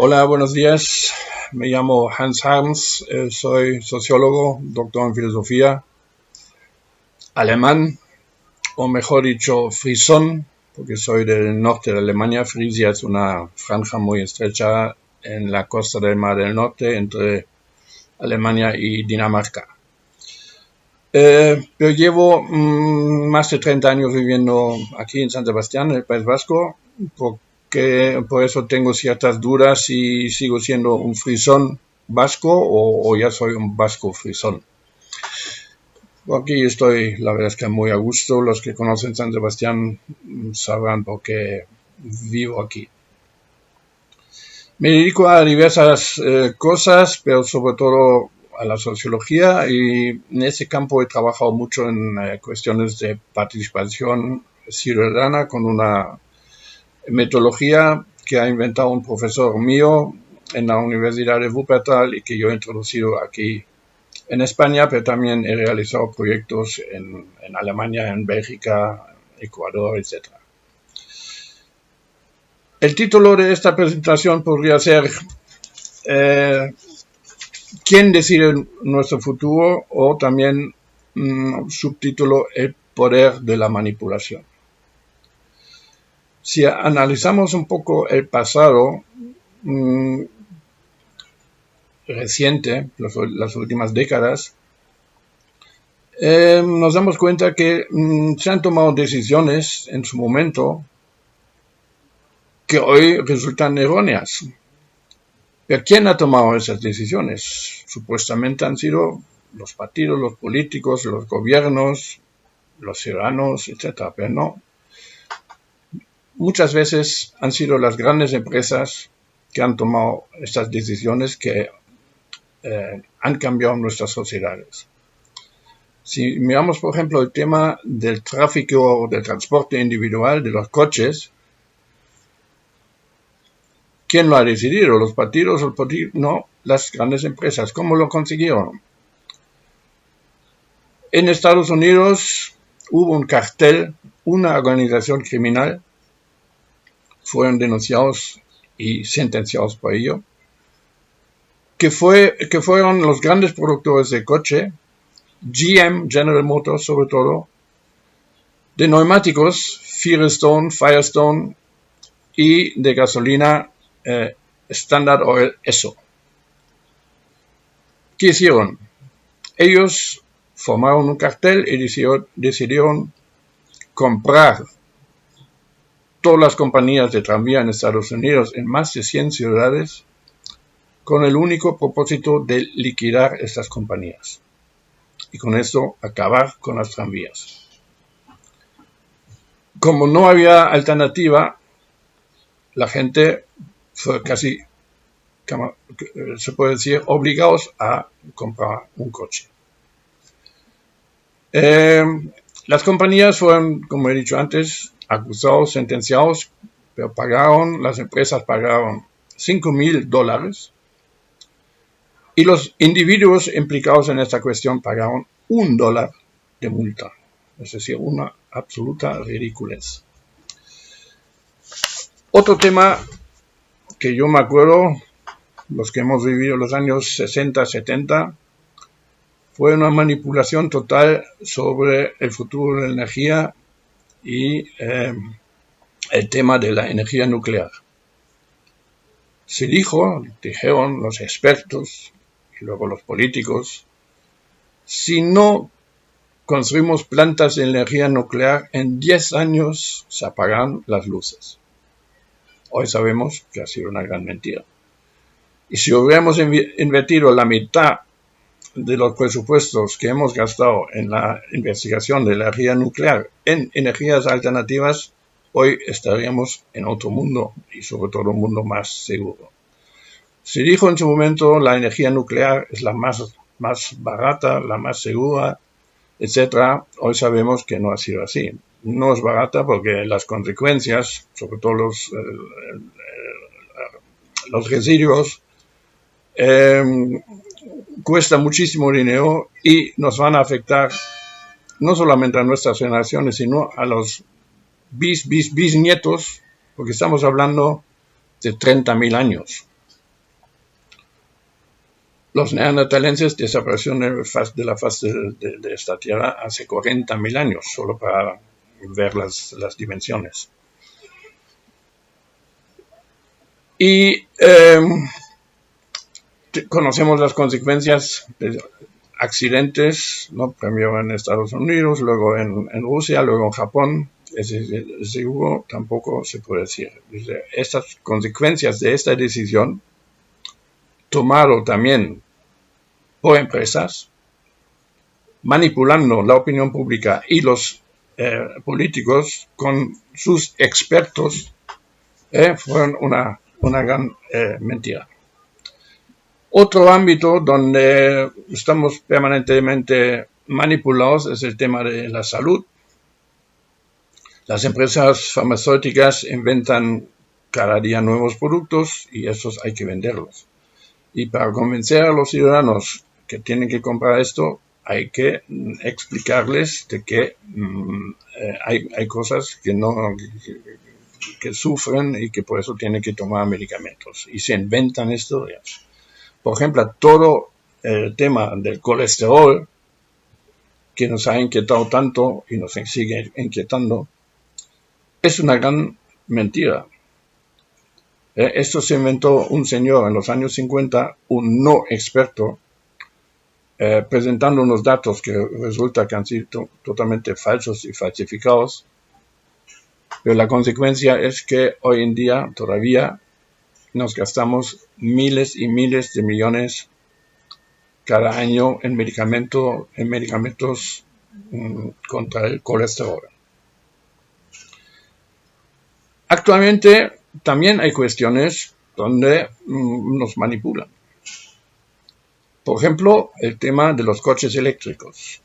Hola, buenos días. Me llamo Hans Harms, soy sociólogo, doctor en filosofía, alemán, o mejor dicho, frisón, porque soy del norte de Alemania. Frisia es una franja muy estrecha en la costa del Mar del Norte entre Alemania y Dinamarca. Yo llevo más de 30 años viviendo aquí en San Sebastián, en el País Vasco, porque por eso tengo ciertas dudas si sigo siendo un frisón vasco o ya soy un vasco frisón. Aquí estoy, la verdad es que muy a gusto. Los que conocen San Sebastián sabrán por qué vivo aquí. Me dedico a diversas cosas, pero sobre todo a la sociología, y en ese campo he trabajado mucho en cuestiones de participación ciudadana con una metodología que ha inventado un profesor mío en la Universidad de Wuppertal y que yo he introducido aquí en España, pero también he realizado proyectos en Alemania, en Bélgica, Ecuador, etc. El título de esta presentación podría ser ¿Quién decide nuestro futuro? O también subtítulo El poder de la manipulación. Si analizamos un poco el pasado reciente, las últimas décadas, nos damos cuenta que se han tomado decisiones en su momento que hoy resultan erróneas. ¿Pero quién ha tomado esas decisiones? Supuestamente han sido los partidos, los políticos, los gobiernos, los ciudadanos, etc. Pero no. Muchas veces han sido las grandes empresas que han tomado estas decisiones que han cambiado nuestras sociedades. Si miramos, por ejemplo, el tema del tráfico, del transporte individual, de los coches, ¿quién lo ha decidido? ¿Los partidos? No, las grandes empresas. ¿Cómo lo consiguieron? En Estados Unidos hubo un cartel, una organización criminal, fueron denunciados y sentenciados por ello, que fueron los grandes productores de coche, GM, General Motors sobre todo, de neumáticos, Firestone, y de gasolina, Standard Oil, Esso. ¿Qué hicieron? Ellos formaron un cartel y decidieron comprar todas las compañías de tranvía en Estados Unidos en más de 100 ciudades con el único propósito de liquidar estas compañías y con esto acabar con las tranvías. Como no había alternativa, la gente fue casi, se puede decir, obligados a comprar un coche. Las compañías fueron, como he dicho antes, acusados, sentenciados, pero las empresas pagaron $5,000 y los individuos implicados en esta cuestión pagaron $1 de multa. Es decir, una absoluta ridiculez. Otro tema que yo me acuerdo, los que hemos vivido los años 60, 70, fue una manipulación total sobre el futuro de la energía y el tema de la energía nuclear. Dijeron los expertos y luego los políticos, si no construimos plantas de energía nuclear, en 10 años se apagan las luces. Hoy sabemos que ha sido una gran mentira. Y si hubiéramos invertido la mitad de los presupuestos que hemos gastado en la investigación de la energía nuclear en energías alternativas, hoy estaríamos en otro mundo y sobre todo un mundo más seguro. Se dijo en su momento la energía nuclear es la más barata, la más segura, etc. Hoy sabemos que no ha sido así. No es barata porque las consecuencias, sobre todo los residuos, cuesta muchísimo dinero y nos van a afectar no solamente a nuestras generaciones, sino a los bisnietos, porque estamos hablando de 30,000 años. Los neandertalenses desaparecieron de la faz de esta tierra hace 40.000 años, solo para ver las dimensiones. Y conocemos las consecuencias de accidentes, ¿no? Primero en Estados Unidos, luego en Rusia, luego en Japón. Seguro tampoco se puede decir. Estas consecuencias de esta decisión, tomado también por empresas, manipulando la opinión pública y los políticos con sus expertos, fueron una gran mentira. Otro ámbito donde estamos permanentemente manipulados es el tema de la salud. Las empresas farmacéuticas inventan cada día nuevos productos y esos hay que venderlos. Y para convencer a los ciudadanos que tienen que comprar esto, hay que explicarles de que hay cosas que sufren y que por eso tienen que tomar medicamentos. Y se inventan historias. Por ejemplo, todo el tema del colesterol, que nos ha inquietado tanto y nos sigue inquietando, es una gran mentira. Esto se inventó un señor en los años 50, un no experto, presentando unos datos que resulta que han sido totalmente falsos y falsificados. Pero la consecuencia es que hoy en día todavía nos gastamos miles y miles de millones cada año en medicamentos contra el colesterol. Actualmente también hay cuestiones donde nos manipulan. Por ejemplo, el tema de los coches eléctricos,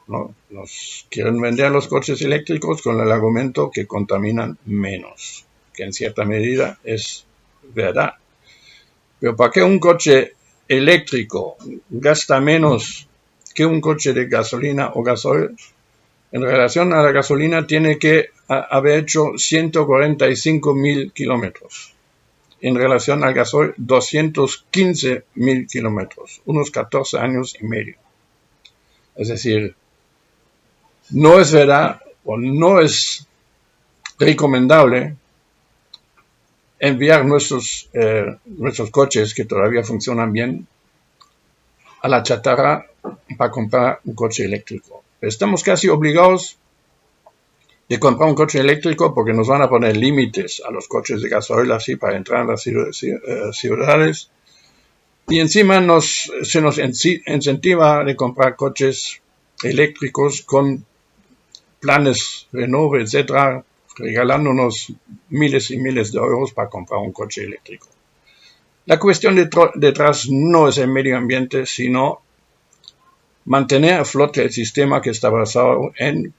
¿no? Nos quieren vender los coches eléctricos con el argumento que contaminan menos, que en cierta medida es verdad. Pero ¿para qué un coche eléctrico gasta menos que un coche de gasolina o gasoil? En relación a la gasolina tiene que haber hecho 145.000 kilómetros. En relación al gasoil, 215.000 kilómetros, unos 14 años y medio. Es decir, no es verdad o no es recomendable enviar nuestros coches que todavía funcionan bien a la chatarra para comprar un coche eléctrico. Estamos casi obligados de comprar un coche eléctrico porque nos van a poner límites a los coches de gasoil así para entrar en las ciudades. Y encima se nos incentiva de comprar coches eléctricos con planes Renove, etcétera, regalándonos miles y miles de euros para comprar un coche eléctrico. La cuestión detrás no es el medio ambiente, sino mantener a flote el sistema que está basado en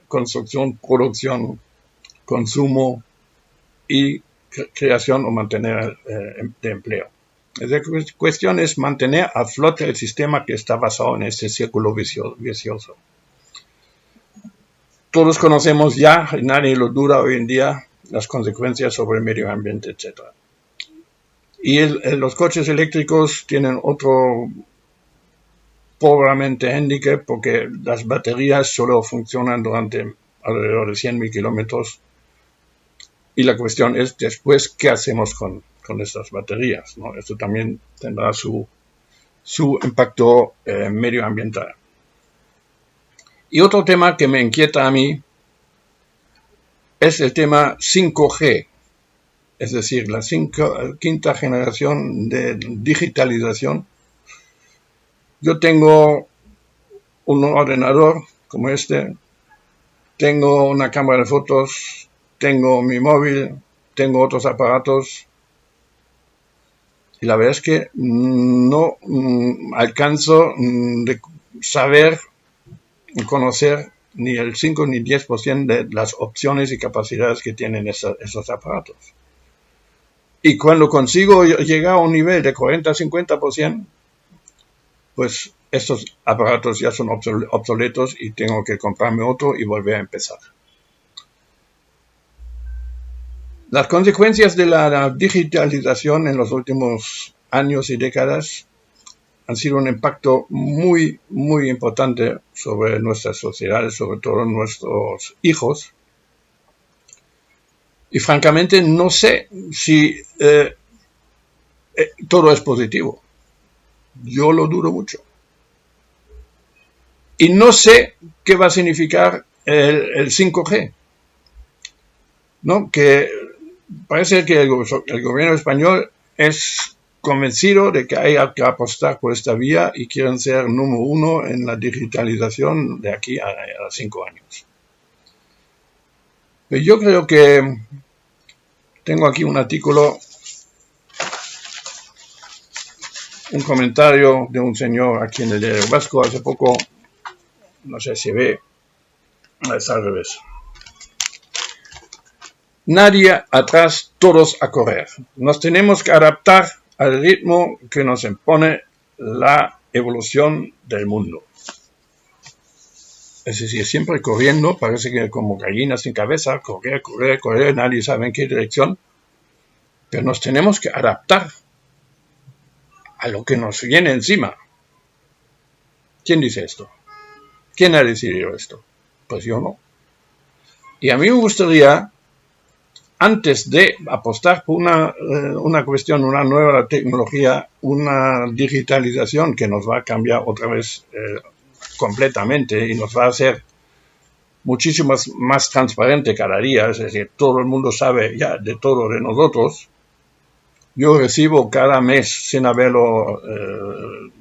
construcción, producción, consumo y creación o mantener de empleo. La cuestión es mantener a flote el sistema que está basado en este círculo vicioso. Todos conocemos ya, y nadie lo duda hoy en día, las consecuencias sobre el medio ambiente, etc. Y los coches eléctricos tienen otro pobremente handicap porque las baterías solo funcionan durante alrededor de 100.000 kilómetros. Y la cuestión es después, ¿qué hacemos con estas baterías? ¿No? Esto también tendrá su impacto medioambiental. Y otro tema que me inquieta a mí es el tema 5G, es decir, la quinta generación de digitalización. Yo tengo un ordenador como este, tengo una cámara de fotos, tengo mi móvil, tengo otros aparatos, y la verdad es que no alcanzo de saber conocer ni el 5 ni 10% de las opciones y capacidades que tienen esos aparatos. Y cuando consigo llegar a un nivel de 40-50%, pues estos aparatos ya son obsoletos y tengo que comprarme otro y volver a empezar. Las consecuencias de la digitalización en los últimos años y décadas han sido un impacto muy, muy importante sobre nuestras sociedades, sobre todo nuestros hijos. Y francamente no sé si todo es positivo. Yo lo dudo mucho. Y no sé qué va a significar el 5G, ¿no? Que parece que el gobierno español es convencido de que hay que apostar por esta vía y quieren ser número uno en la digitalización de aquí a 5 años. Pero yo creo que tengo aquí un artículo, un comentario de un señor aquí en el Diario Vasco hace poco, no sé si ve, es al revés. Nadie atrás, todos a correr. Nos tenemos que adaptar al ritmo que nos impone la evolución del mundo. Es decir, siempre corriendo, parece que como gallinas sin cabeza, correr, correr, correr, nadie sabe en qué dirección. Pero nos tenemos que adaptar a lo que nos viene encima. ¿Quién dice esto? ¿Quién ha decidido esto? Pues yo no. Y a mí me gustaría, antes de apostar por una cuestión, una nueva tecnología, una digitalización que nos va a cambiar otra vez completamente y nos va a hacer muchísimo más transparente cada día, es decir, todo el mundo sabe ya de todo de nosotros. Yo recibo cada mes, sin haberlo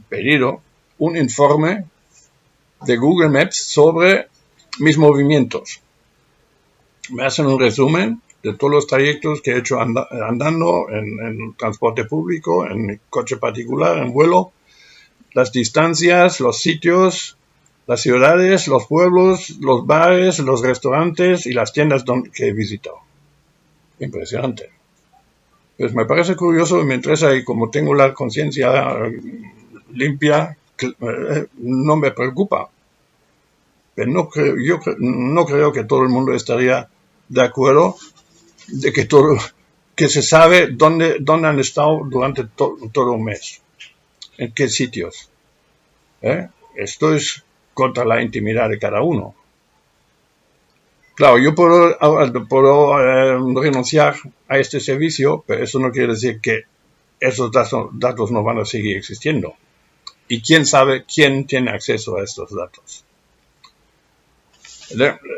pedido, un informe de Google Maps sobre mis movimientos. Me hacen un resumen de todos los trayectos que he hecho andando en transporte público, en mi coche particular, en vuelo, las distancias, los sitios, las ciudades, los pueblos, los bares, los restaurantes y las tiendas que he visitado. Impresionante. Pues me parece curioso y me interesa, y como tengo la conciencia limpia, no me preocupa. Pero no creo que todo el mundo estaría de acuerdo de que se sabe dónde han estado durante todo un mes, en qué sitios. Esto es contra la intimidad de cada uno. Claro, yo puedo renunciar a este servicio, pero eso no quiere decir que esos datos no van a seguir existiendo. Y quién sabe quién tiene acceso a estos datos.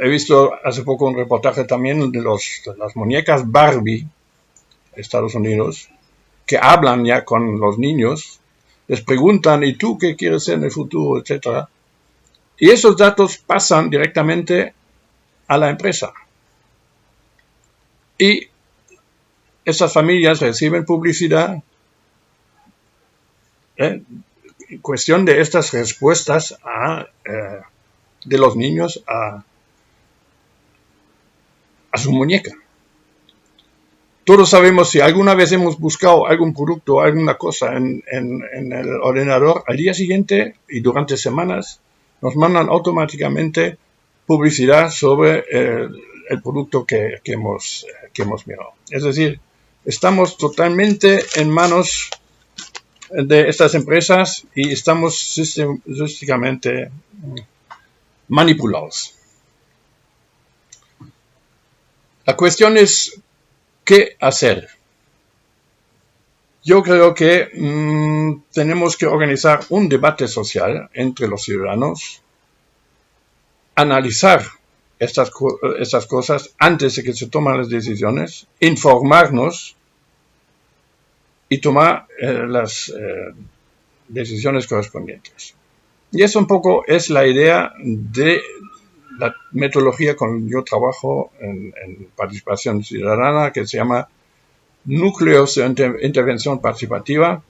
He visto hace poco un reportaje también de las muñecas Barbie de Estados Unidos, que hablan ya con los niños, les preguntan, ¿y tú qué quieres ser en el futuro?, etcétera. Y esos datos pasan directamente a la empresa. Y esas familias reciben publicidad en cuestión de estas respuestas de los niños a su muñeca. Todos sabemos, si alguna vez hemos buscado algún producto, alguna cosa en el ordenador, al día siguiente y durante semanas nos mandan automáticamente publicidad sobre el producto que hemos mirado. Es decir, estamos totalmente en manos de estas empresas y estamos sistémicamente manipulados. La cuestión es, ¿qué hacer? Yo creo que tenemos que organizar un debate social entre los ciudadanos, analizar estas cosas antes de que se tomen las decisiones, informarnos y tomar las decisiones correspondientes. Y eso un poco es la idea de la metodología con la que yo trabajo en participación ciudadana, que se llama Núcleos de Intervención Participativa,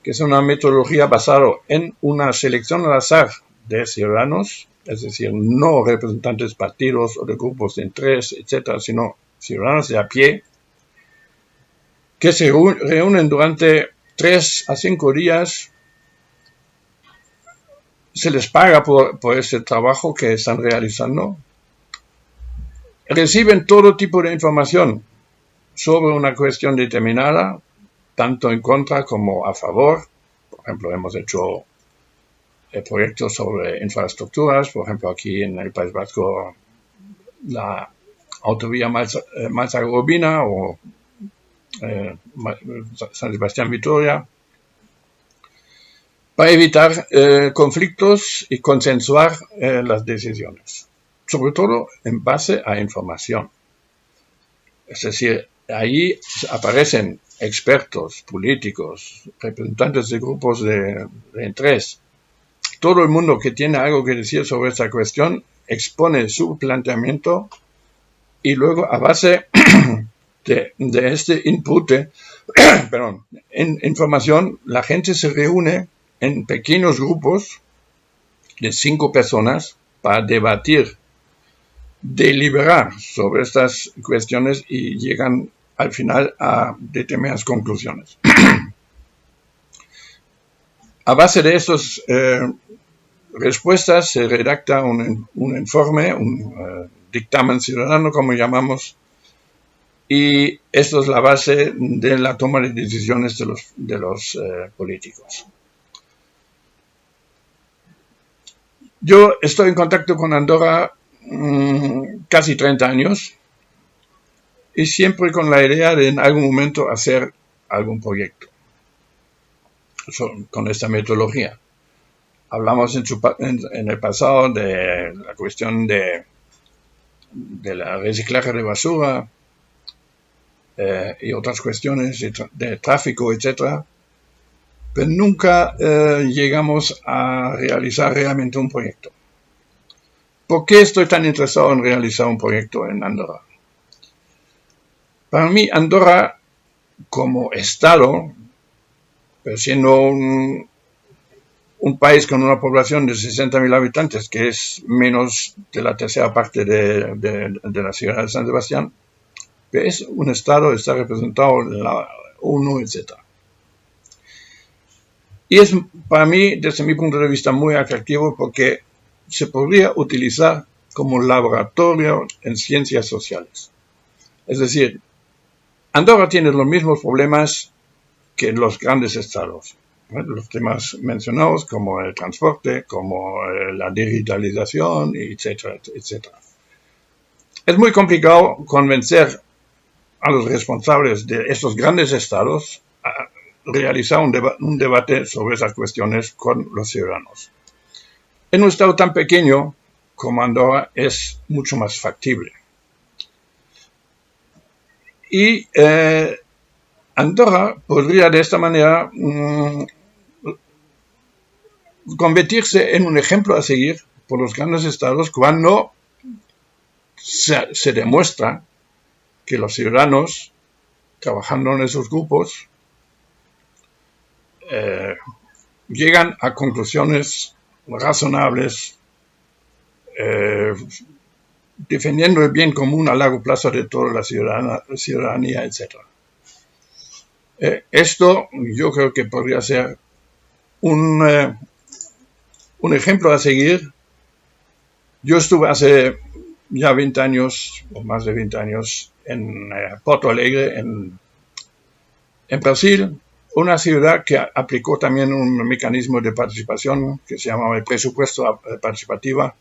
que es una metodología basada en una selección al azar de ciudadanos, es decir, no representantes de partidos o de grupos de interés, etcétera, sino ciudadanos de a pie, que se reúnen durante 3 a 5 días. Se les paga por ese trabajo que están realizando. Reciben todo tipo de información sobre una cuestión determinada, tanto en contra como a favor. Por ejemplo, hemos hecho proyectos sobre infraestructuras, por ejemplo, aquí en el País Vasco, la autovía Malza-Gobina o San Sebastián-Vitoria, para evitar conflictos y consensuar las decisiones, sobre todo en base a información. Es decir, ahí aparecen expertos, políticos, representantes de grupos de interés. Todo el mundo que tiene algo que decir sobre esta cuestión expone su planteamiento y luego a base de este input, información, la gente se reúne en pequeños grupos de 5 personas para debatir, deliberar sobre estas cuestiones y llegan al final a determinadas conclusiones. A base de estas respuestas se redacta un informe, un dictamen ciudadano, como llamamos, y esto es la base de la toma de decisiones de los políticos. Yo estoy en contacto con Andorra casi 30 años y siempre con la idea de en algún momento hacer algún proyecto con esta metodología. Hablamos en el pasado de la cuestión de la reciclaje de basura y otras cuestiones de tráfico, etc. Pero nunca llegamos a realizar realmente un proyecto. ¿Por qué estoy tan interesado en realizar un proyecto en Andorra? Para mí, Andorra, como Estado, siendo un país con una población de 60.000 habitantes, que es menos de la tercera parte de la ciudad de San Sebastián, es un Estado, está representado en la ONU, etc. Y es para mí, desde mi punto de vista, muy atractivo porque se podría utilizar como laboratorio en ciencias sociales. Es decir, Andorra tiene los mismos problemas que los grandes estados. Los temas mencionados como el transporte, como la digitalización, etcétera, etcétera. Es muy complicado convencer a los responsables de estos grandes estados a realizar un debate sobre esas cuestiones con los ciudadanos. En un estado tan pequeño como Andorra es mucho más factible. Y Andorra podría de esta manera convertirse en un ejemplo a seguir por los grandes estados cuando se demuestra que los ciudadanos trabajando en esos grupos llegan a conclusiones razonables, defendiendo el bien común a largo plazo de toda la ciudadanía, etc. Esto yo creo que podría ser un ejemplo a seguir. Yo estuve hace ya 20 años, o más de 20 años, en Porto Alegre, en Brasil, una ciudad que aplicó también un mecanismo de participación que se llamaba el presupuesto participativa.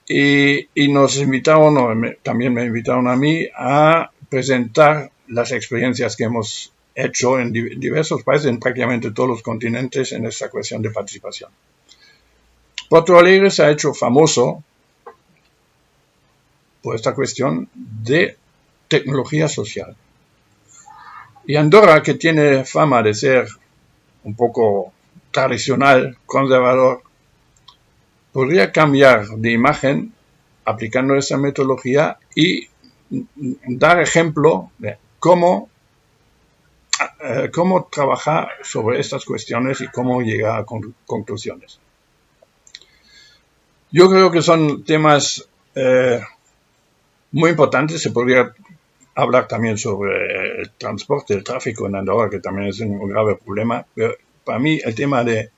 Y nos invitaron, también me invitaron a mí, a presentar las experiencias que hemos hecho en diversos países, en prácticamente todos los continentes, en esta cuestión de participación. Porto Alegre se ha hecho famoso por esta cuestión de tecnología social. Y Andorra, que tiene fama de ser un poco tradicional, conservador, podría cambiar de imagen aplicando esa metodología y dar ejemplo de cómo trabajar sobre estas cuestiones y cómo llegar a conclusiones. Yo creo que son temas muy importantes. Se podría hablar también sobre el transporte, el tráfico en Andorra, que también es un grave problema. Pero para mí el tema de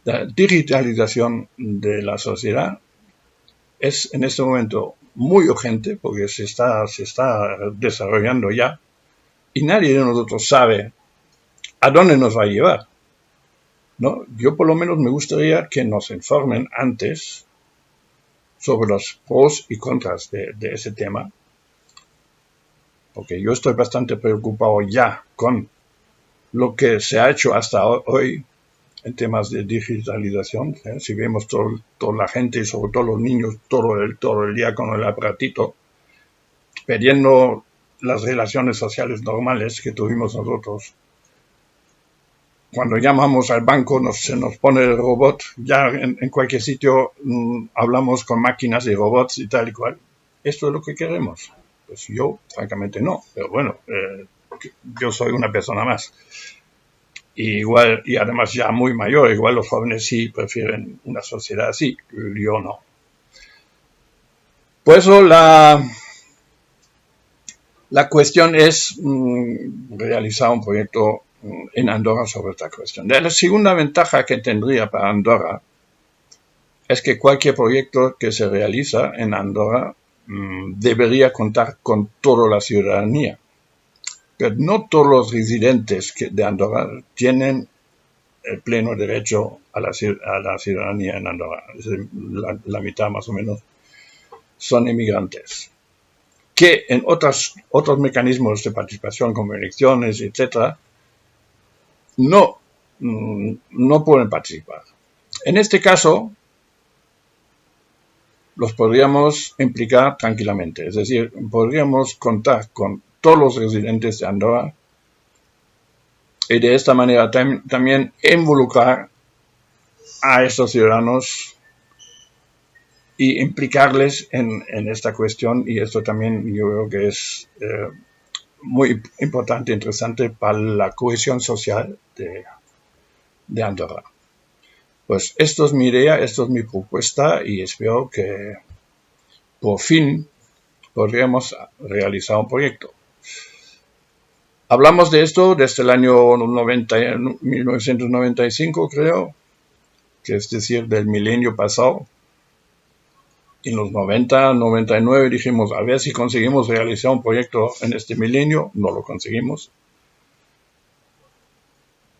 la digitalización de la sociedad es en este momento muy urgente porque se está desarrollando ya y nadie de nosotros sabe ¿a dónde nos va a llevar? ¿No? Yo por lo menos me gustaría que nos informen antes sobre los pros y contras de ese tema, porque yo estoy bastante preocupado ya con lo que se ha hecho hasta hoy en temas de digitalización. Si vemos toda la gente, sobre todo los niños, todo el día con el aparatito, perdiendo las relaciones sociales normales que tuvimos nosotros. Cuando llamamos al banco se nos pone el robot, ya en cualquier sitio hablamos con máquinas y robots y tal y cual. ¿Esto es lo que queremos? Pues yo, francamente, no. Pero bueno, yo soy una persona más. Igual, y además ya muy mayor, igual los jóvenes sí prefieren una sociedad así, yo no. Por eso la cuestión es realizar un proyecto en Andorra sobre esta cuestión. La segunda ventaja que tendría para Andorra es que cualquier proyecto que se realiza en Andorra debería contar con toda la ciudadanía. Pero no todos los residentes de Andorra tienen el pleno derecho a la ciudadanía en Andorra. La mitad más o menos son inmigrantes, que en otros mecanismos de participación como elecciones, etcétera, no pueden participar. En este caso, los podríamos implicar tranquilamente, es decir, podríamos contar con todos los residentes de Andorra y de esta manera también involucrar a estos ciudadanos y implicarles en esta cuestión, y esto también yo creo que es muy importante e interesante para la cohesión social de Andorra. Pues esto es mi idea, esto es mi propuesta, y espero que por fin podríamos realizar un proyecto. Hablamos de esto desde el año 1995, creo, que es decir, del milenio pasado. En los 90, 99 dijimos, a ver si conseguimos realizar un proyecto en este milenio. No lo conseguimos.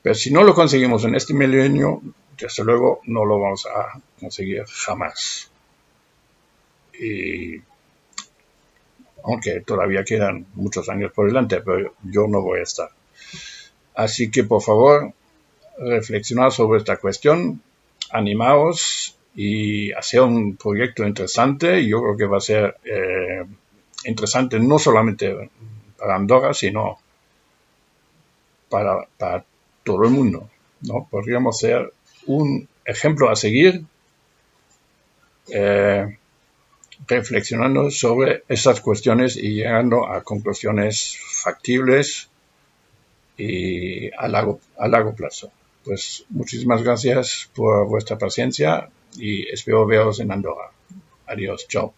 Pero si no lo conseguimos en este milenio, desde luego no lo vamos a conseguir jamás. Y aunque todavía quedan muchos años por delante, pero yo no voy a estar. Así que, por favor, reflexionar sobre esta cuestión, animaos y hacer un proyecto interesante. Yo creo que va a ser interesante no solamente para Andorra, sino para todo el mundo, ¿no? Podríamos ser un ejemplo a seguir, reflexionando sobre esas cuestiones y llegando a conclusiones factibles y a largo plazo. Pues muchísimas gracias por vuestra paciencia y espero veros en Andorra. Adiós, chao.